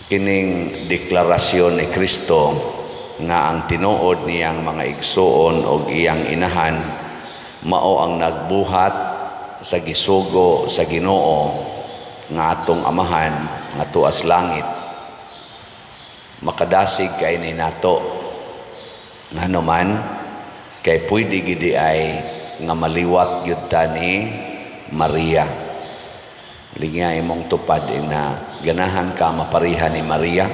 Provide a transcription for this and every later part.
kining deklarasyon ni Kristo nga ang tinuod niyang mga igsuon o iyang inahan mao ang nagbuhat sa gisugo sa Ginoo nga atong amahan nga tuas langit. Makadasig kay ni nato nga naman kay pwede gidi ay nga maliwat gyud ta ni Maria. Linya imong tupad na ganahan ka maparihan ni Maria.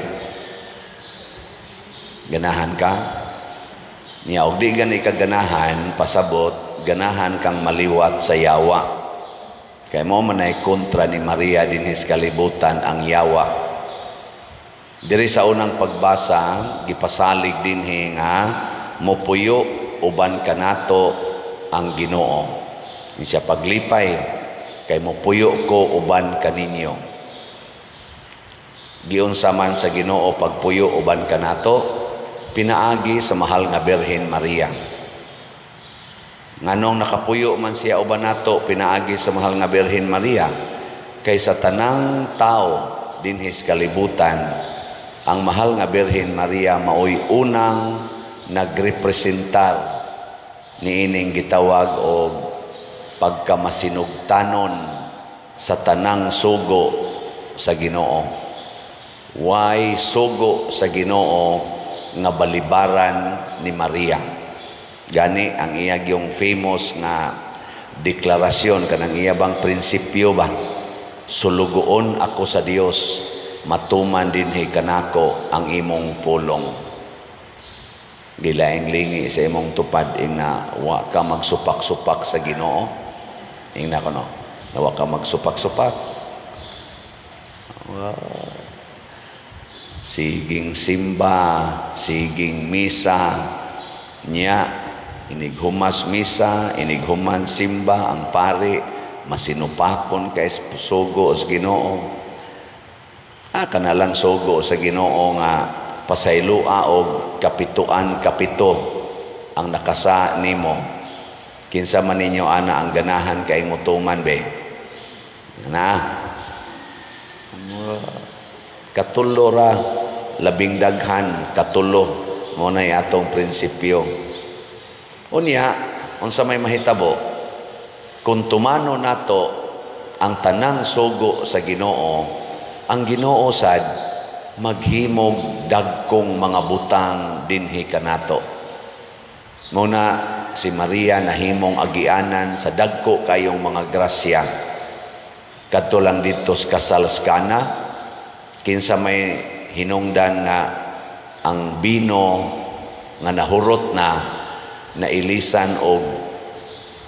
Ganahan ka niya og di gani ka ganahan pasabot ganahan kang maliwat sa yawa. Kay mo man ay kontra ni Maria dinhis kalibutan ang yawa. Diri sa unang pagbasa gipasalig dinhi nga mopuyo uban kanato ang Ginoo. Ni siya paglipay kay mopuyo ko uban kaninyo. Giunsa man sa Ginoo pagpuyo uban kanato, pinaagi sa mahal nga Birhen Maria. Nganong nakapuyo man siya uban nato, pinaagi sa mahal nga Birhen Maria, kay sa tanang tao dinhis kalibutan, ang mahal nga Birhen Maria maoy unang nagrepresentar niining gitawag og pagkamasinugtanon sa tanang sugo sa Ginoo. Way sugo sa Ginoo nga balibaran ni Maria. Gani ang iya yung famous nga deklarasyon kanang iya bang prinsipyo ba? Sulugoon ako sa Dios, matuman dinhi kanako ang imong pulong. Gilaing lingi sa imong tupad ing na wa ka magsupak-supak sa Ginoo. Ing na kono, na wa ka magsupak-supak. Siging simba, siging misa niya, inighumas misa, inighuman simba ang pari, masinupakon kay sugo sa Ginoo. Kanalang sugo sa Ginoo nga pasaylua og kapito ang nakasa nimo. Kinsa man ninyo ana ang ganahan kay mutuman be. Na katulo ra labing daghan katulo mo na atong prinsipyo. Unya unsa may mahitabo kung tumano nato ang tanang sugo sa Ginoo, ang Ginoo sad maghimog dagkong mga butang dinhi kanato. Muna si Maria nahimong agianan sa dagko kayong mga grasya. Kadto lang dito sa kasal sa Kana, kinsa may hinungdan nga ang bino nga nahurot na nailisan og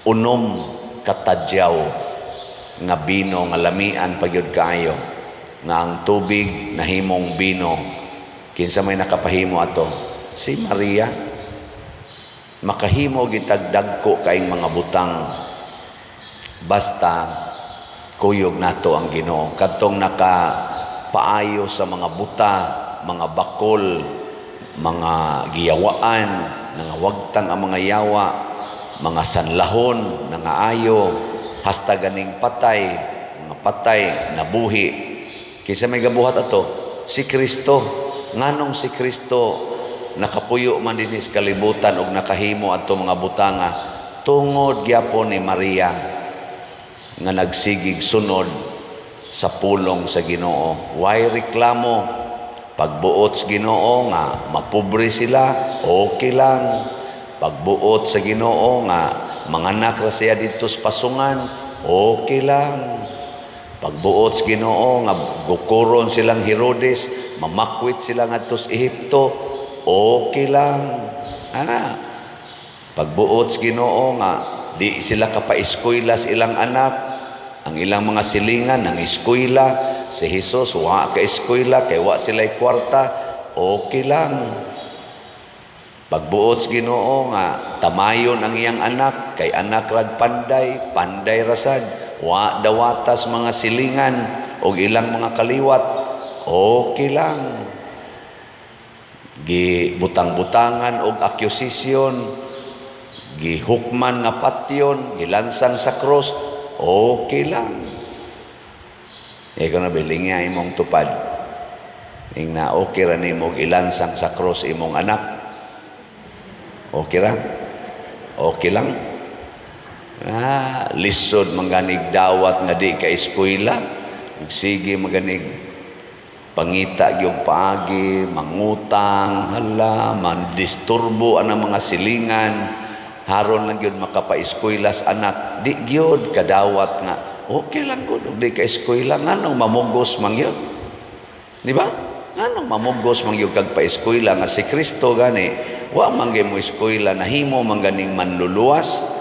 unom katadyaw nga bino nga lamian pagyud kaayo. Nga ang tubig nahimong bino. Kinsa may nakapahimo ato? Si Maria. Makahimo gitagdag ko kaing mga butang basta kuyog nato ang Ginoo. Kadtong nakapaayo sa mga buta, mga bakol, mga giyawaan, nga wagtang ang mga yawa, mga sanlahon, nga ayo, hasta ganing patay, mga patay, nabuhi. Kinsa may gabuhat ato? Si Kristo. Nganong si Kristo nakapuyo man dinhi sa kalibutan og nakahimo ato mga butanga tungod gyapon ni Maria nga nagsigig sunod sa pulong sa Ginoo. Way reklamo pagbuot sa Ginoo nga mapobre sila, okay lang. Pagbuot sa Ginoo nga manganak ra siya dito sa pasungan, okay lang. Pagbuot sa Ginoo nga gukuron silang Herodes, mamakwit sila ngadto sa Ehipto, okay lang. Pagbuot sa Ginoo nga di sila kapaeskwela sa ilang anak, ang ilang mga silingan nang eskwela, si Jesus wa ka eskwela kay wa sila'y kwarta, okay lang. Pagbuot sa Ginoo nga tamayon ang iyang anak kay anak rag panday rasad, wa dawatas mga silingan o ilang mga kaliwat, okay lang. Gibutang-butangan og akusasyon, gihukman nga patyon, gilansang sa cross, okay lang. Ikaw na biling niya imong tupad. Ing na okay ra nimo ilansang sa cross imong anak. Okay ra? Okay lang. Lisod maganig dawat nga di ka eskwela. Sige maganig pangita yung paagi, mangutang, hala, mandisturbo anang mga silingan, haron lang yun makapa-eskwela sa anak. Di gyud kadawat nga, okay lang gud, di ka eskwela, nganong mamugos man yun. Di ba? Nganong mamugos man yun kag pa-eskwela nga si Kristo gani, wa man mo eskwela, nahimo man ganing manluluwas.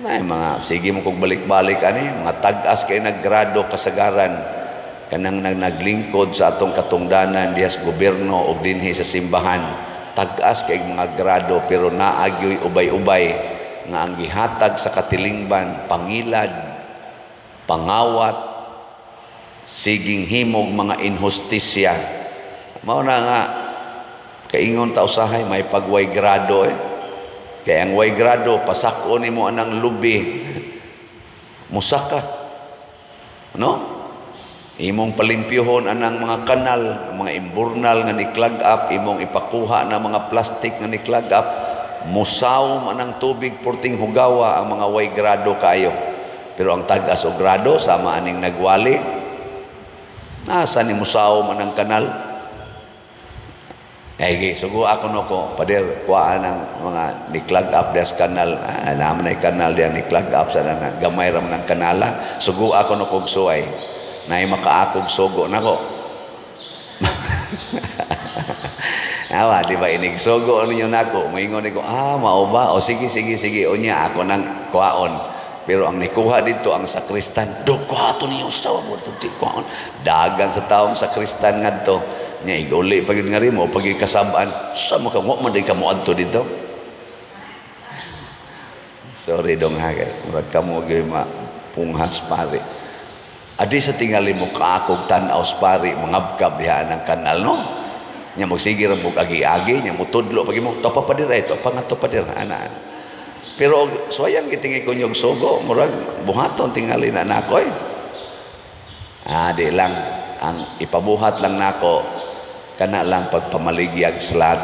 Ay mga, sige mo kong balik-balik mga tag-as kay naggrado kasagaran, kanang naglingkod sa atong katungdanan diha sa gobyerno o dinhi sa simbahan, tag-as kay mga grado pero naagyoy ubay-ubay nga ang gihatag sa katilingban pangilad, pangawat, siging himog mga inhustisya. Mao na nga kaingon ta usahay may pagway grado kaya ang way grado pasako nimo anang lubi musaka no. Imong palimpyohon anang mga kanal, mga imburnal nga ni-clog up, imong ipakuha na mga plastic nga ni-clog up, musaw anang tubig purting hugawa ang mga way grado kayo. Pero ang tag-as o grado, sama aning nagwali, nasa ni musaw anang kanal. Sugo ako no ko, pader, kuhaan ang mga ni-clog up des kanal, naman ay kanal diyan ni-clog up sa gamay ram ng kanala, sugo ako no kog suway. Na makaakog sogo na ko. Awa, di ba inig sogo ninyo na ko? Maingon ko, mao ba? O sige. O niya, ako nang kuhaon. Pero ang nikuha dito, ang sakristan, kuha ito niyo sa kuhaon. Dagan sa taong sakristan nga to. Niya, iguli pag yun nga rin mo, pag ikasabaan, sa mo ka mo, manday ka mo adto dito. Sorry dong ha, murag ka mo punghas pare. Adi sa tingali mo kaakog tan-aw pari mangabkab diha ng kanal no. Nya magsige ra mo agi-agi nya mutudlo pag mo to pa dira ito pangato pa dira ana. Pero suwayan gitingi ko yung sogo murag buhaton tingali na nako di lang ang ipabuhat lang nako kana lang pagpamaligyag slat.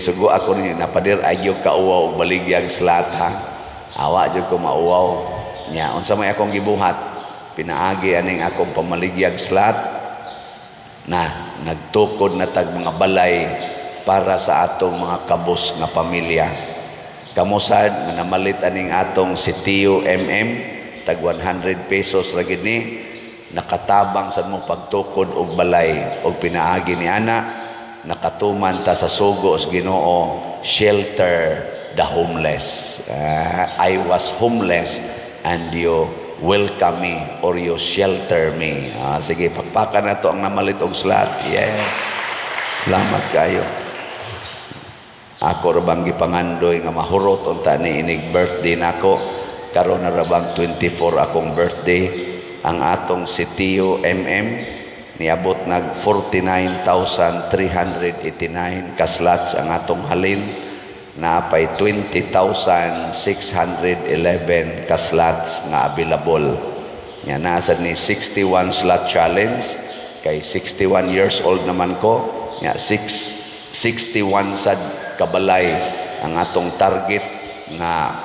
Sugo ako ni napadir ayog ka uwaw baligyag slat ha. Awa jud ko mauwaw. Nya unsa may akong gibuhat pinaagi aning akong pamaligyag slat na nagtukod na tag mga balay para sa atong mga kabos nga pamilya. Kamusad nga namalit aning atong si Tio tag 100 pesos ra gid ni nakatabang sa mong pagtukod og balay og pinaagi ni ana nakatuman ta sa sugo sa Ginoo, shelter the homeless. I was homeless and you welcome me or you shelter me. Sige, pakpakan na to ang namalit og slat. Yes. Salamat kayo. Ako rabang gipangandoy nga mahurot unta ni inig birthday nako. Karon na rabang 24 akong birthday. Ang atong si Tio niabot nag 49,389 kaslats ang atong halin. Naapay 20,611 ka-slots nga available. Nga nasa ni 61 slot challenge kay 61 years old naman ko. Nga 61 sad kabalay ang atong target nga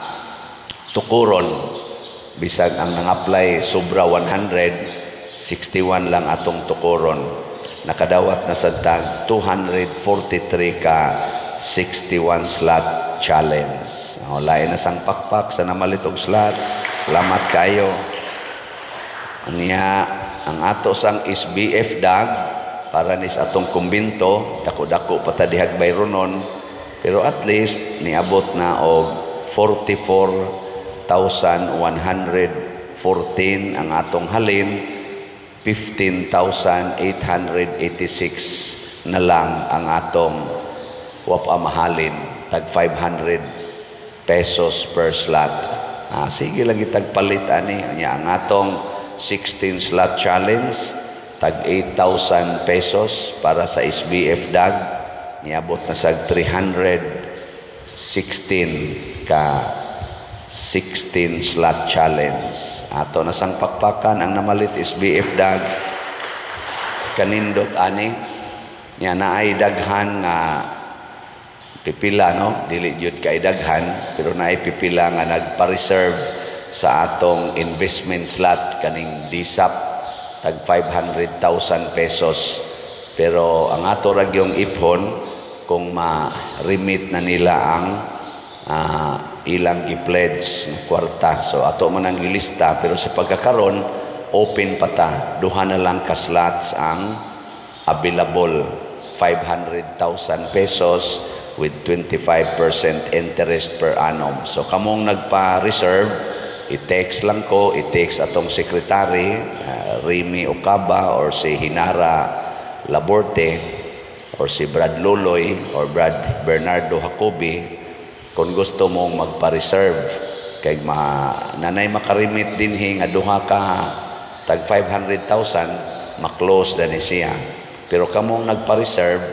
tukuron. Bisag ang nang-apply sobra 100, 61 lang atong tukuron. Nakadawat na sa tag 243 ka 61 slot challenge. Lain na sang pakpak sa namalit og slots. Salamat kayo. Anya ang ato sang SBF dag para nis atong kumbinto dako-dako patadihag bayronon pero at least niabot na og 44,114 ang atong halin. 15,886 na lang ang atong mahalin, tag 500 pesos per slot. Sige lang itagpalit ani ang atong 16 slot challenge, tag 8,000 pesos para sa SBF dag, niabot na sa 316 ka 16 slot challenge. Ato na sang pakpakan ang namalit SBF dag. kanindot ani nya naay daghan nga pipila no dili jud kay daghan pero naay pipila nga nagpa-reserve sa atong investment slot kaning DSAP tag 500,000 pesos pero ang ato ra gyung ipon kung ma-remit na nila ang ilang gi-pledge ng kwarta so ato man ang ilista pero sa pagkakaron open pa ta duha na lang ka slots ang available 500,000 pesos with 25% interest per annum. So kamong nagpa-reserve, i-text lang ko, i-text atong secretary, Remy Ocaba or si Hinara Laborte or si Brad Loloy or Brad Bernardo Jacobi kung gusto mong magpa-reserve kay nanay makarimit dinhi nga duha ka tag 500,000 ma-close na ni siya. Pero kamong nagpa-reserve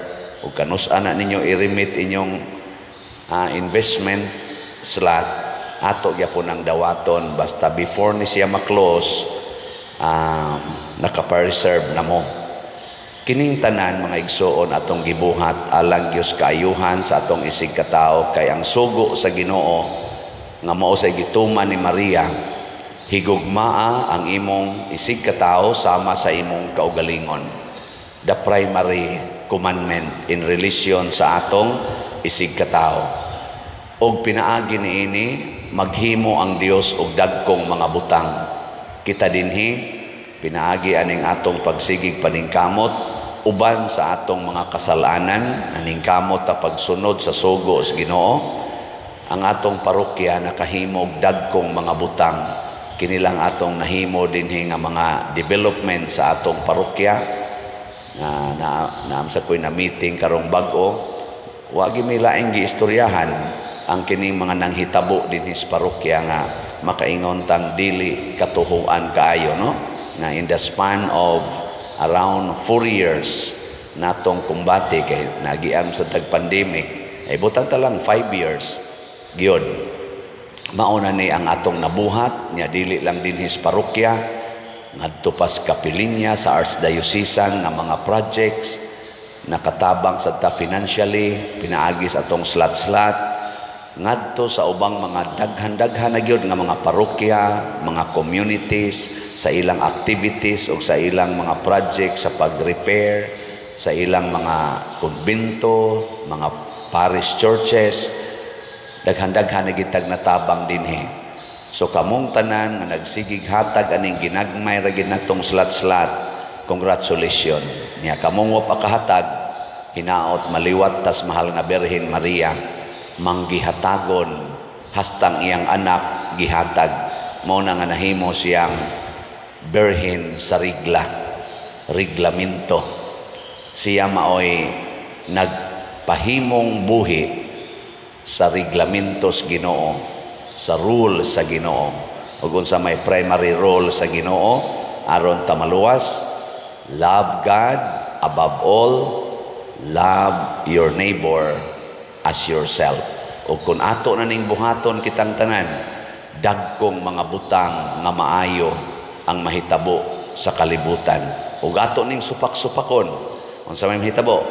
ug kanus-an na ninyo i-remit inyong investment slot ato gyapon ang dawaton basta before ni siya ma-close nakapa-reserve na mo. Kining tanan mga igsoon atong gibuhat alang gyud kaayuhan sa atong isig katao kay ang sugo sa Ginoo nga mao sa gituman ni Maria higugmaa ang imong isig katao sama sa imong kaugalingon. The primary commandment in relation sa atong isig katao. Og pinaagi niini maghimo ang Dios og dagkong mga butang. Kita dinhi pinaagi aning atong pagsigig paningkamot uban sa atong mga kasalanan naningkamot ta pagsunod sa sugo sa Ginoo. Ang atong parokya nakahimo og dagkong mga butang. Kinilang atong nahimo dinhi nga mga development sa atong parokya. Naamsa ko'y na meeting karong bag-o wa gimilaing giistoryahan ang kining mga nanghitabo dinhi sa parokya nga makaingon tang dili katuhuan kaayo no nga in the span of around 4 years natong kumbate kay nagiam sa tag pandemic ay butang ta lang 5 years gyud mauna ni ang atong nabuhat nya dili lang dinhi sa parokya ngadto pas kapilinya sa archdiocesan nga mga projects nakatabang sa ta financially pinaagi sa atong slot ngadto sa ubang mga daghan-daghan na gyud nga mga parokya, mga communities sa ilang activities o sa ilang mga projects sa pag-repair sa ilang mga kumbento, mga parish churches daghan-daghan na gitag natabang dinhi. So kamong tanan nga nagsigig hatag aning ginagmay ra gid natong slot congratulations niya kamong wa pakahatag hinaot maliwat tas mahal nga Birhen Maria manggihatagon hastang iyang anak gihatag mao na nga nahimo siyang Birhen sa reglamento siya maoy nagpahimong buhi sa reglamentos Ginoo sa rule sa Ginoo ug unsa may primary role sa Ginoo aron ta maluwas love God above all love your neighbor as yourself ug kun ato na ning buhaton kitang tanan dagkong mga butang nga maayo ang mahitabo sa kalibutan ug ato ning supak-supakon unsa may mahitabo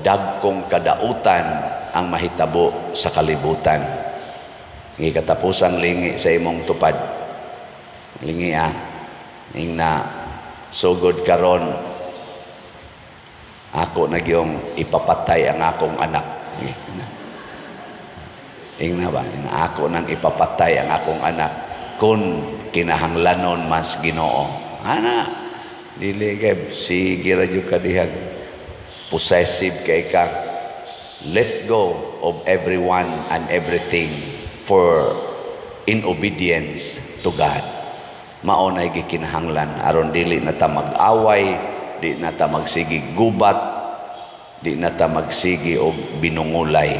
dagkong kadautan ang mahitabo sa kalibutan. Ngi katapusang lingi sa imong tupad. Lingi ing na sugod karon ako na gyung ipapatay ang akong anak. Ing na ba? Ako nang ipapatay ang akong anak kun kinahanglanon mas Ginoo. Ana dili kay sige ra jud ka dihag possessive kay ka. Let go of everyone and everything for in obedience to God. Maunay gikinahanglan aron dili na ta mag-away, di na ta magsigig gubat, di na ta magsigi og binungulay.